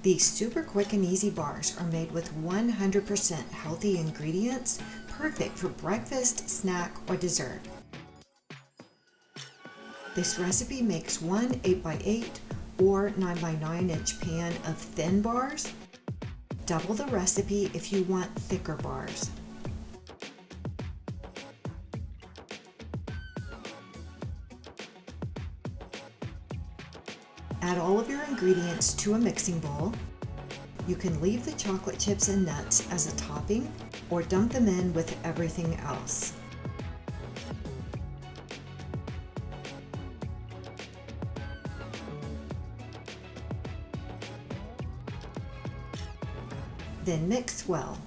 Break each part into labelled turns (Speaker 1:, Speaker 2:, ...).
Speaker 1: These super quick and easy bars are made with 100% healthy ingredients, perfect for breakfast, snack, or dessert. This recipe makes one 8x8 or 9x9 inch pan of thin bars. Double the recipe if you want thicker bars. Add all of your ingredients to a mixing bowl. You can leave the chocolate chips and nuts as a topping or dump them in with everything else. Then mix well.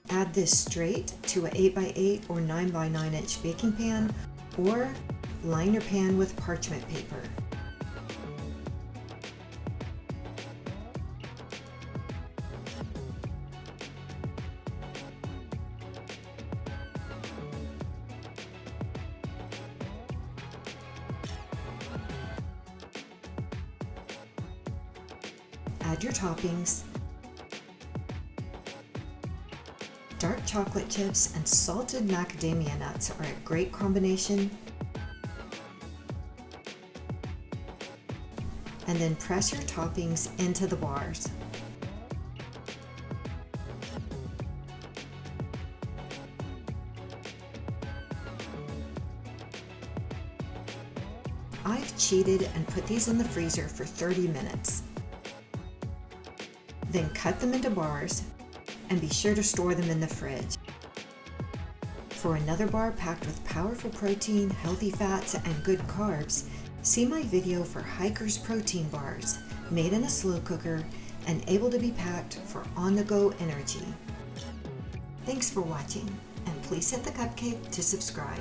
Speaker 1: Add this straight to a 8x8 or 9x9 inch baking pan, or line your pan with parchment paper. Add your toppings. Dark chocolate chips and salted macadamia nuts are a great combination. And then press your toppings into the bars. I've cheated and put these in the freezer for 30 minutes. Then cut them into bars and be sure to store them in the fridge. For another bar packed with powerful protein, healthy fats, and good carbs, see my video for Hiker's protein bars, made in a slow cooker and able to be packed for on-the-go energy. Thanks for watching, and please hit the cupcake to subscribe.